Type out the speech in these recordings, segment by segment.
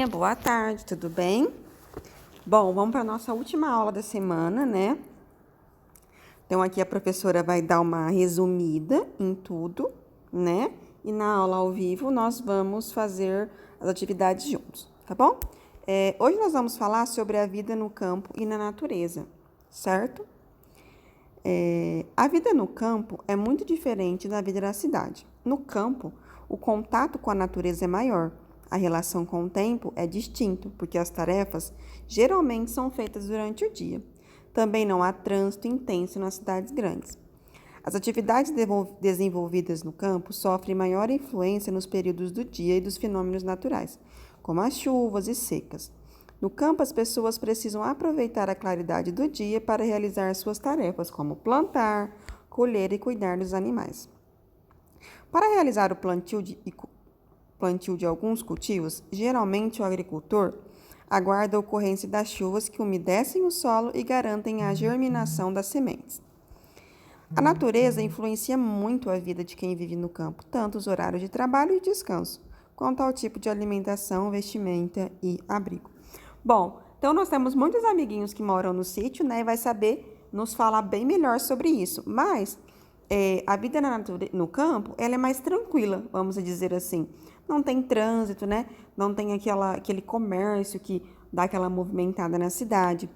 dia, boa tarde, tudo bem? Bom, vamos para a nossa última aula da semana, né? Então, aqui a professora vai dar uma resumida em tudo, né? E na aula ao vivo nós vamos fazer as atividades juntos, tá bom? Hoje nós vamos falar sobre a vida no campo e na natureza, certo? A vida no campo é muito diferente da vida na cidade. No campo, o contato com a natureza é maior. A relação com o tempo é distinto, porque as tarefas geralmente são feitas durante o dia. Também não há trânsito intenso nas cidades grandes. As atividades desenvolvidas no campo sofrem maior influência nos períodos do dia e dos fenômenos naturais, como as chuvas e secas. No campo, as pessoas precisam aproveitar a claridade do dia para realizar suas tarefas, como plantar, colher e cuidar dos animais. Para realizar o plantio de alguns cultivos, geralmente o agricultor aguarda a ocorrência das chuvas que umedecem o solo e garantem a germinação das sementes. A natureza influencia muito a vida de quem vive no campo, tanto os horários de trabalho e descanso, quanto ao tipo de alimentação, vestimenta e abrigo. Bom, então nós temos muitos amiguinhos que moram no sítio, né, e vai saber nos falar bem melhor sobre isso. Mas a vida no campo, ela é mais tranquila, vamos dizer assim. Não tem trânsito, né? Não tem aquele comércio que dá aquela movimentada na cidade.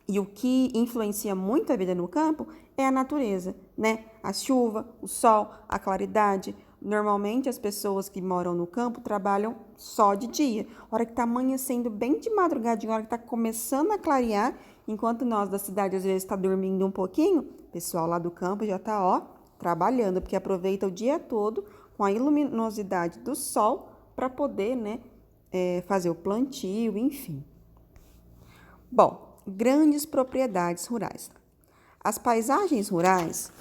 E o que influencia muito a vida no campo é a natureza, né? A chuva, o sol, a claridade. Normalmente as pessoas que moram no campo trabalham só de dia. A hora que está amanhecendo bem de madrugadinha, a hora que está começando a clarear, enquanto nós da cidade às vezes está dormindo um pouquinho, o pessoal lá do campo já está, trabalhando, porque aproveita o dia todo com a luminosidade do sol para poder, né, fazer o plantio, enfim. Bom, grandes propriedades rurais. As paisagens rurais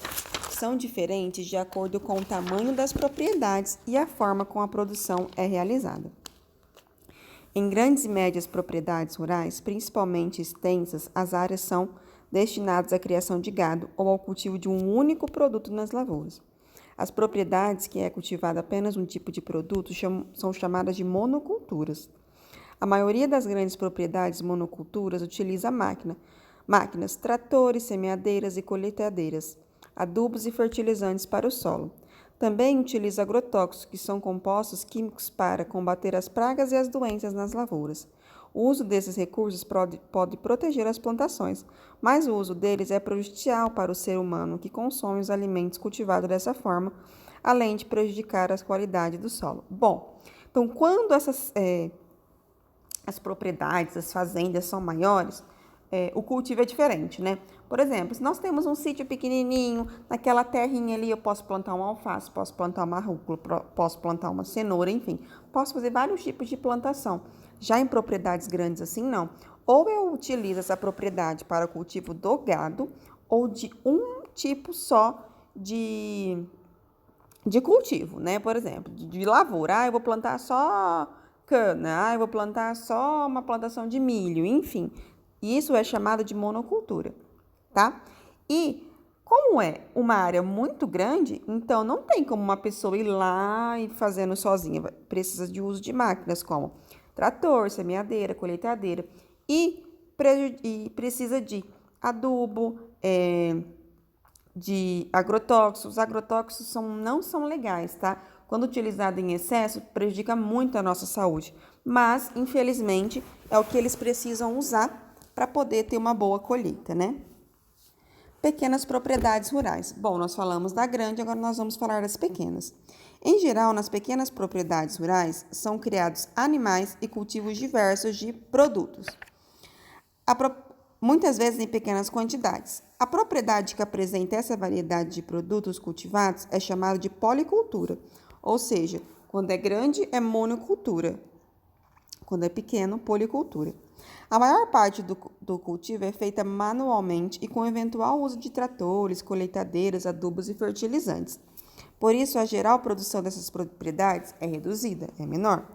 são diferentes de acordo com o tamanho das propriedades e a forma como a produção é realizada. Em grandes e médias propriedades rurais, principalmente extensas, as áreas são destinadas à criação de gado ou ao cultivo de um único produto nas lavouras. As propriedades que é cultivado apenas um tipo de produto são chamadas de monoculturas. A maioria das grandes propriedades monoculturas utiliza máquinas, tratores, semeadeiras e colheitadeiras, adubos e fertilizantes para o solo. Também utiliza agrotóxicos, que são compostos químicos para combater as pragas e as doenças nas lavouras. O uso desses recursos pode proteger as plantações, mas o uso deles é prejudicial para o ser humano, que consome os alimentos cultivados dessa forma, além de prejudicar a qualidade do solo. Bom, então quando as propriedades, as fazendas são maiores, o cultivo é diferente, né? Por exemplo, se nós temos um sítio pequenininho, naquela terrinha ali eu posso plantar uma alface, posso plantar uma rúcula, posso plantar uma cenoura, enfim. Posso fazer vários tipos de plantação. Já em propriedades grandes assim, não. Ou eu utilizo essa propriedade para o cultivo do gado, ou de um tipo só de cultivo, né? Por exemplo, de lavoura. Eu vou plantar só cana, eu vou plantar só uma plantação de milho, enfim. Isso é chamado de monocultura, tá? E como é uma área muito grande, então não tem como uma pessoa ir lá e fazendo sozinha. Precisa de uso de máquinas como trator, semeadeira, colheitadeira e precisa de adubo, de agrotóxicos. Os agrotóxicos não são legais, tá? Quando utilizado em excesso, prejudica muito a nossa saúde. Mas, infelizmente, é o que eles precisam usar para poder ter uma boa colheita, né? Pequenas propriedades rurais. Bom, nós falamos da grande, agora nós vamos falar das pequenas. Em geral, nas pequenas propriedades rurais, são criados animais e cultivos diversos de produtos. Muitas vezes em pequenas quantidades. A propriedade que apresenta essa variedade de produtos cultivados é chamada de policultura, ou seja, quando é grande é monocultura, quando é pequeno, policultura. A maior parte do cultivo é feita manualmente e com eventual uso de tratores, colheitadeiras, adubos e fertilizantes. Por isso, a geral produção dessas propriedades é reduzida, é menor.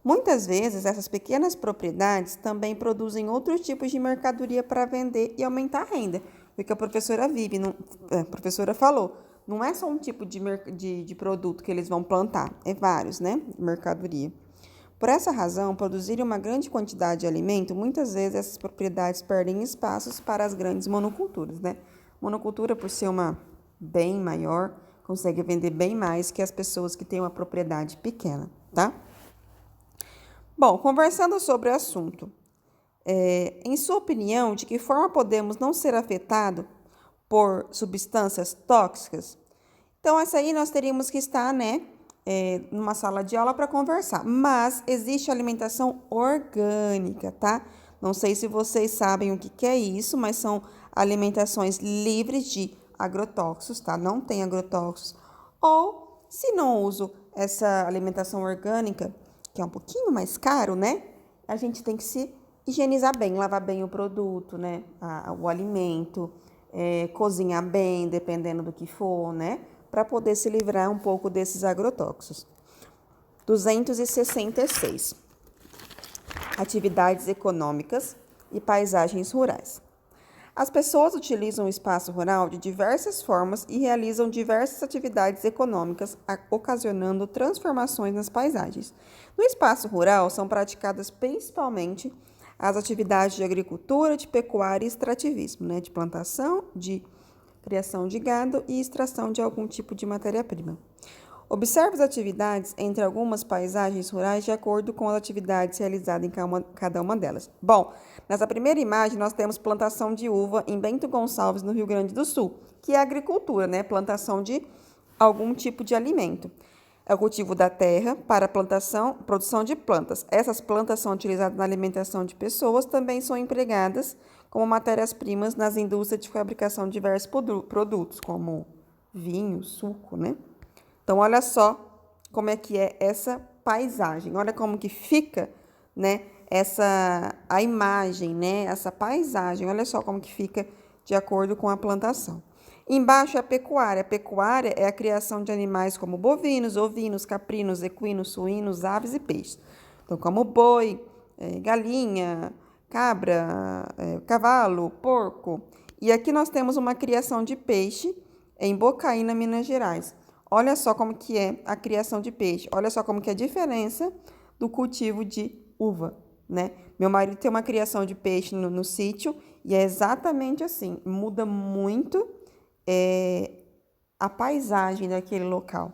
Muitas vezes, essas pequenas propriedades também produzem outros tipos de mercadoria para vender e aumentar a renda. Foi o que a professora falou. Não é só um tipo de produto que eles vão plantar, é vários, né? Mercadoria. Por essa razão, produzirem uma grande quantidade de alimento, muitas vezes essas propriedades perdem espaços para as grandes monoculturas, né? Monocultura, por ser uma bem maior, consegue vender bem mais que as pessoas que têm uma propriedade pequena, tá? Bom, conversando sobre o assunto, em sua opinião, de que forma podemos não ser afetados por substâncias tóxicas? Então, essa aí nós teríamos que estar, né, numa sala de aula para conversar. Mas existe alimentação orgânica, tá? Não sei se vocês sabem o que é isso, mas são alimentações livres de agrotóxicos, tá? Não tem agrotóxicos. Ou, se não uso essa alimentação orgânica, que é um pouquinho mais caro, né? A gente tem que se higienizar bem, lavar bem o produto, né? O alimento, cozinhar bem, dependendo do que for, né? Para poder se livrar um pouco desses agrotóxicos. 266. Atividades econômicas e paisagens rurais. As pessoas utilizam o espaço rural de diversas formas e realizam diversas atividades econômicas, ocasionando transformações nas paisagens. No espaço rural são praticadas principalmente as atividades de agricultura, de pecuária e extrativismo, né? De plantação, de criação de gado e extração de algum tipo de matéria-prima. Observe as atividades entre algumas paisagens rurais de acordo com as atividades realizadas em cada uma delas. Bom, nessa primeira imagem nós temos plantação de uva em Bento Gonçalves, no Rio Grande do Sul, que é agricultura, né? Plantação de algum tipo de alimento. É o cultivo da terra para produção de plantas. Essas plantas são utilizadas na alimentação de pessoas, também são empregadas como matérias-primas nas indústrias de fabricação de diversos produtos, como vinho, suco, né? Então, olha só como é que é essa paisagem. Olha como que fica, né, a imagem, né, essa paisagem. Olha só como que fica de acordo com a plantação. Embaixo é a pecuária. A pecuária é a criação de animais como bovinos, ovinos, caprinos, equinos, suínos, aves e peixes. Então, como boi, galinha, cabra, cavalo, porco. E aqui nós temos uma criação de peixe em Bocaina, Minas Gerais. Olha só como que é a criação de peixe. Olha só como que é a diferença do cultivo de uva, né? Meu marido tem uma criação de peixe no sítio e é exatamente assim. Muda muito a paisagem daquele local.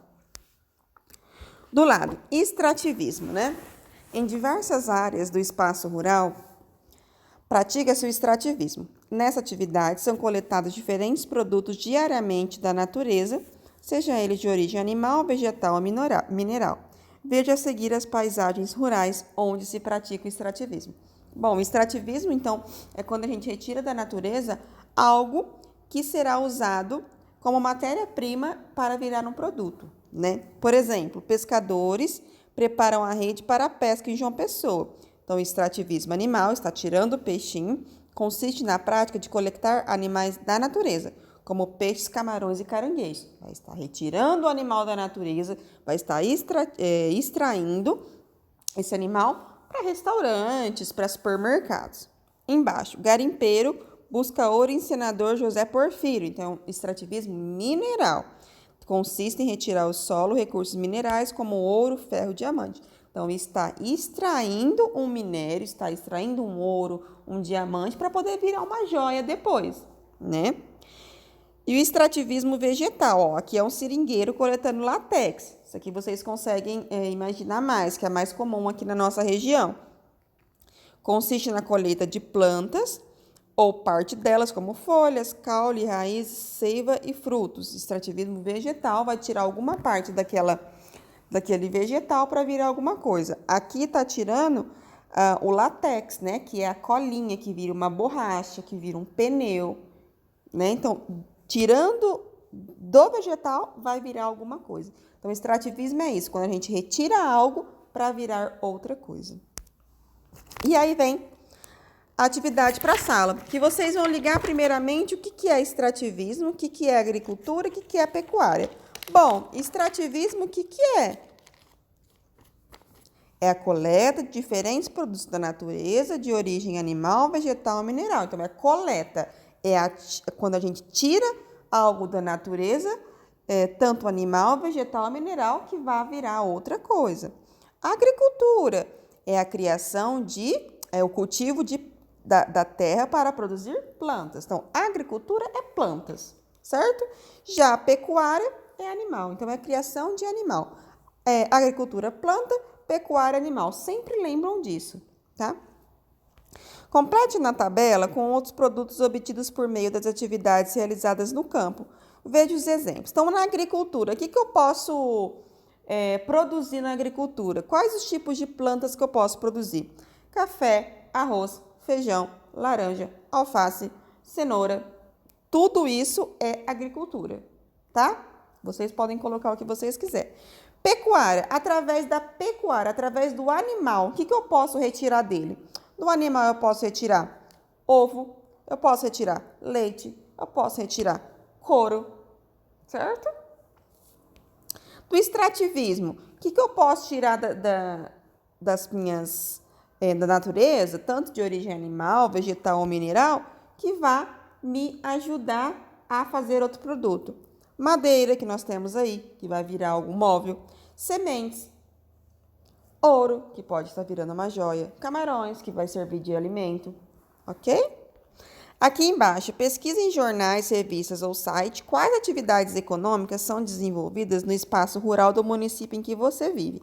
Do lado, extrativismo, né? Em diversas áreas do espaço rural, pratica-se o extrativismo. Nessa atividade são coletados diferentes produtos diariamente da natureza, seja ele de origem animal, vegetal ou mineral. Veja a seguir as paisagens rurais onde se pratica o extrativismo. Bom, o extrativismo, então, é quando a gente retira da natureza algo que será usado como matéria-prima para virar um produto, né? Por exemplo, pescadores preparam a rede para a pesca em João Pessoa. Então, o extrativismo animal está tirando o peixinho, consiste na prática de coletar animais da natureza, como peixes, camarões e caranguejos. Vai estar retirando o animal da natureza, vai estar extraindo esse animal para restaurantes, para supermercados. Embaixo, garimpeiro busca ouro em senador José Porfírio. Então, extrativismo mineral. Consiste em retirar o solo recursos minerais como ouro, ferro e diamante. Então, está extraindo um minério, está extraindo um ouro, um diamante para poder virar uma joia depois, né? E o extrativismo vegetal, ó, aqui é um seringueiro coletando látex. Isso aqui vocês conseguem imaginar mais, que é mais comum aqui na nossa região. Consiste na colheita de plantas ou parte delas, como folhas, caule, raízes, seiva e frutos. Extrativismo vegetal vai tirar alguma parte daquele vegetal para virar alguma coisa. Aqui está tirando o látex, né, que é a colinha, que vira uma borracha, que vira um pneu, né? Então, tirando do vegetal, vai virar alguma coisa. Então, extrativismo é isso, quando a gente retira algo para virar outra coisa. E aí vem a atividade para a sala, que vocês vão ligar primeiramente o que é extrativismo, o que é agricultura, o que é pecuária. Bom, extrativismo, o que é? É a coleta de diferentes produtos da natureza, de origem animal, vegetal e mineral. Então, é coleta. Quando a gente tira algo da natureza, tanto animal, vegetal e mineral, que vai virar outra coa. A agricultura É a criação é o cultivo da terra para produzir plantas. Então, agricultura é plantas, certo? Já a pecuária é animal. Então, é a criação de animal. Agricultura, planta, pecuária, animal. Sempre lembram disso, tá? Complete na tabela com outros produtos obtidos por meio das atividades realizadas no campo. Veja os exemplos. Então, na agricultura, o que eu posso produzir na agricultura? Quais os tipos de plantas que eu posso produzir? Café, arroz, feijão, laranja, alface, cenoura. Tudo isso é agricultura, tá? Vocês podem colocar o que vocês quiserem. Pecuária, através do animal, o que eu posso retirar dele? Do animal eu posso retirar ovo, eu posso retirar leite, eu posso retirar couro, certo? Do extrativismo, o que eu posso tirar das minhas, da natureza, tanto de origem animal, vegetal ou mineral, que vá me ajudar a fazer outro produto? Madeira, que nós temos aí, que vai virar algum móvel. Sementes. Ouro, que pode estar virando uma joia. Camarões, que vai servir de alimento. Ok? Aqui embaixo, pesquisa em jornais, revistas ou site quais atividades econômicas são desenvolvidas no espaço rural do município em que você vive.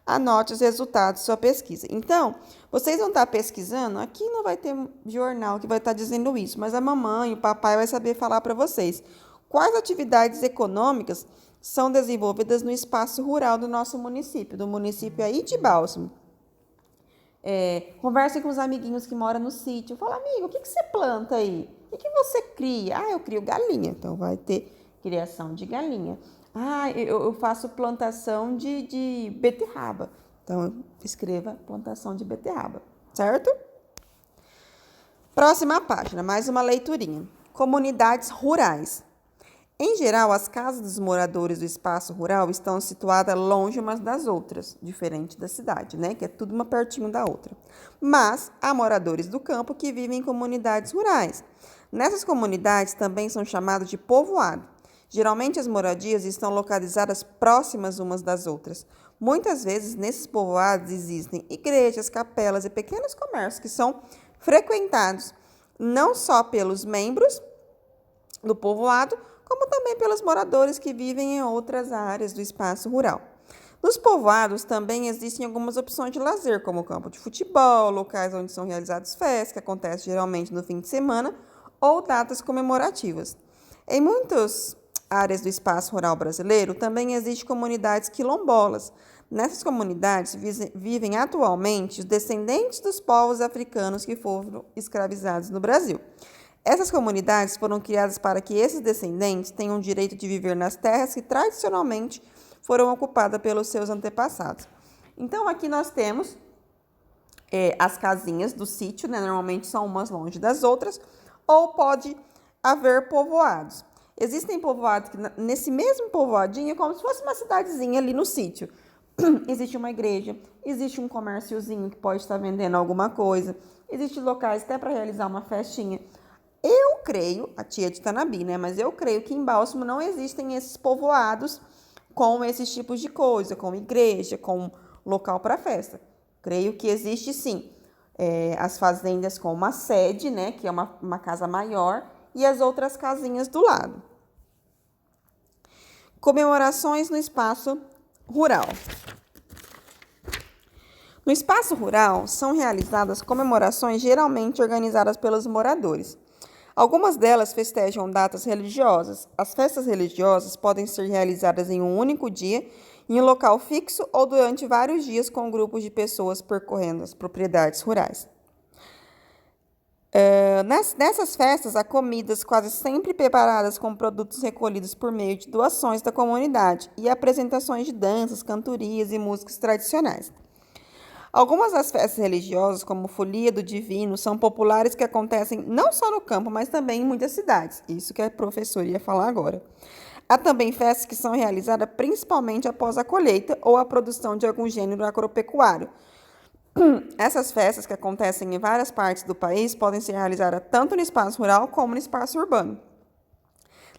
Anote os resultados de sua pesquisa. Então, vocês vão estar pesquisando, aqui não vai ter jornal que vai estar dizendo isso, mas a mamãe, o papai vai saber falar para vocês. Quais atividades econômicas são desenvolvidas no espaço rural do nosso município, do município aí de Bálsamo? Conversem com os amiguinhos que moram no sítio. Fala, amigo, o que você planta aí? O que você cria? Eu crio galinha. Então, vai ter criação de galinha. Eu faço plantação de beterraba. Então, escreva plantação de beterraba, certo? Próxima página, mais uma leiturinha. Comunidades rurais. Em geral, as casas dos moradores do espaço rural estão situadas longe umas das outras, diferente da cidade, né? Que é tudo uma pertinho da outra. Mas há moradores do campo que vivem em comunidades rurais. Nessas comunidades também são chamadas de povoado. Geralmente as moradias estão localizadas próximas umas das outras. Muitas vezes, nesses povoados existem igrejas, capelas e pequenos comércios que são frequentados não só pelos membros do povoado, como também pelos moradores que vivem em outras áreas do espaço rural. Nos povoados também existem algumas opções de lazer, como campo de futebol, locais onde são realizadas festas, que acontecem geralmente no fim de semana, ou datas comemorativas. Em muitas áreas do espaço rural brasileiro, também existem comunidades quilombolas. Nessas comunidades vivem atualmente os descendentes dos povos africanos que foram escravizados no Brasil. Essas comunidades foram criadas para que esses descendentes tenham o direito de viver nas terras que tradicionalmente foram ocupadas pelos seus antepassados. Então, aqui nós temos as casinhas do sítio, né? Normalmente são umas longe das outras, ou pode haver povoados. Existem povoados que, nesse mesmo povoadinho, é como se fosse uma cidadezinha ali no sítio. Existe uma igreja, existe um comérciozinho que pode estar vendendo alguma coisa, existem locais até para realizar uma festinha. Eu creio, a tia de Tanabi, né? Mas eu creio que em Bálsamo não existem esses povoados com esses tipos de coisa, com igreja, com local para festa. Creio que existe sim as fazendas com uma sede, né? Que é uma casa maior, e as outras casinhas do lado. Comemorações no espaço rural. No espaço rural são realizadas comemorações geralmente organizadas pelos moradores. Algumas delas festejam datas religiosas. As festas religiosas podem ser realizadas em um único dia, em um local fixo ou durante vários dias com grupos de pessoas percorrendo as propriedades rurais. Nessas festas, há comidas quase sempre preparadas com produtos recolhidos por meio de doações da comunidade e apresentações de danças, cantorias e músicas tradicionais. Algumas das festas religiosas, como Folia do Divino, são populares que acontecem não só no campo, mas também em muitas cidades. Isso que a professora ia falar agora. Há também festas que são realizadas principalmente após a colheita ou a produção de algum gênero agropecuário. Essas festas, que acontecem em várias partes do país, podem ser realizadas tanto no espaço rural como no espaço urbano.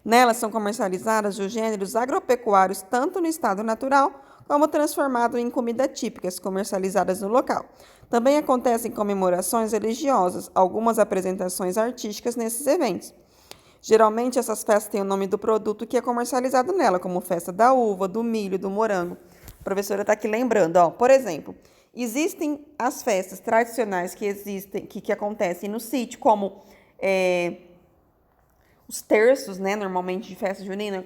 Nelas são comercializados os gêneros agropecuários tanto no estado natural como transformado em comida típicas comercializadas no local. Também acontecem comemorações religiosas, algumas apresentações artísticas nesses eventos. Geralmente, essas festas têm o nome do produto que é comercializado nela, como festa da uva, do milho, do morango. A professora está aqui lembrando, ó, por exemplo, existem as festas tradicionais que acontecem no sítio, como os terços, né, normalmente de festa junina,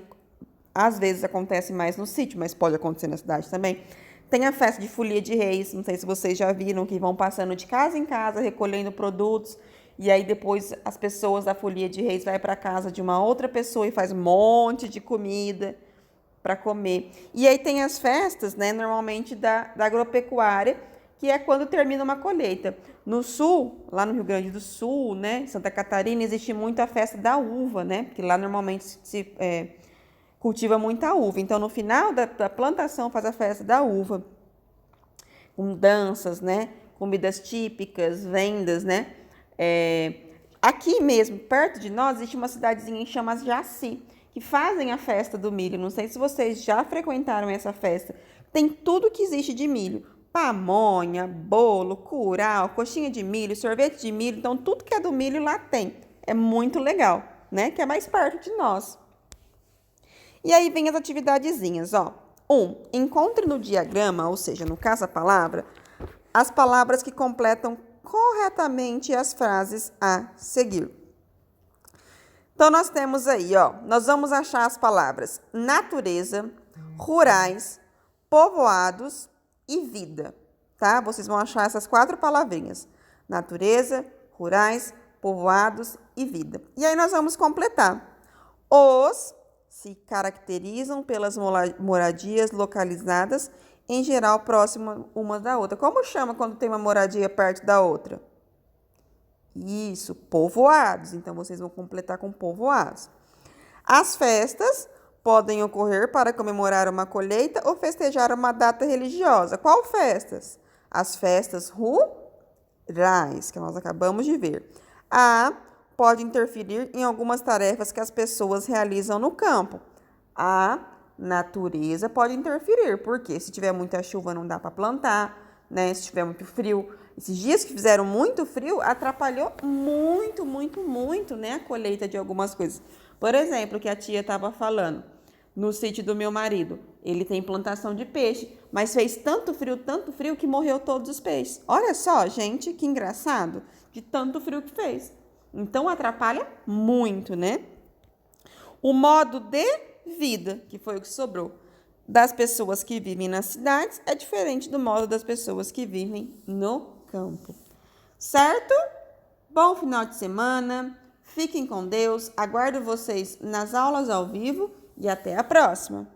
às vezes acontece mais no sítio, mas pode acontecer na cidade também. Tem a festa de folia de reis, não sei se vocês já viram, que vão passando de casa em casa, recolhendo produtos, e aí depois as pessoas da folia de reis vai para casa de uma outra pessoa e faz um monte de comida para comer. E aí tem as festas, né, normalmente da agropecuária, que é quando termina uma colheita. No sul, lá no Rio Grande do Sul, né, Santa Catarina, existe muito a festa da uva, né, porque lá normalmente se cultiva muita uva. Então, no final da plantação, faz a festa da uva, com danças, né? Comidas típicas, vendas, né? Aqui mesmo, perto de nós, existe uma cidadezinha em chama Jaci, que fazem a festa do milho. Não sei se vocês já frequentaram essa festa. Tem tudo que existe de milho. Pamonha, bolo, curau, coxinha de milho, sorvete de milho. Então, tudo que é do milho lá tem. É muito legal, né? Que é mais perto de nós. E aí vem as atividadezinhas, ó. 1. Encontre no diagrama, ou seja, no caça-palavra, as palavras que completam corretamente as frases a seguir. Então, nós temos aí, ó, nós vamos achar as palavras natureza, rurais, povoados e vida, tá? Vocês vão achar essas 4 palavrinhas. Natureza, rurais, povoados e vida. E aí nós vamos completar. Os se caracterizam pelas moradias localizadas, em geral, próximas uma da outra. Como chama quando tem uma moradia perto da outra? Isso, povoados. Então, vocês vão completar com povoados. As festas podem ocorrer para comemorar uma colheita ou festejar uma data religiosa. Qual festas? As festas rurais, que nós acabamos de ver. Pode interferir em algumas tarefas que as pessoas realizam no campo. A natureza pode interferir, porque se tiver muita chuva não dá para plantar, né? Se tiver muito frio, esses dias que fizeram muito frio, atrapalhou muito, né, a colheita de algumas coisas. Por exemplo, o que a tia estava falando, no sítio do meu marido, ele tem plantação de peixe, mas fez tanto frio que morreu todos os peixes. Olha só, gente, que engraçado, de tanto frio que fez. Então, atrapalha muito, né? O modo de vida, que foi o que sobrou, das pessoas que vivem nas cidades é diferente do modo das pessoas que vivem no campo. Certo? Bom final de semana, fiquem com Deus, aguardo vocês nas aulas ao vivo e até a próxima!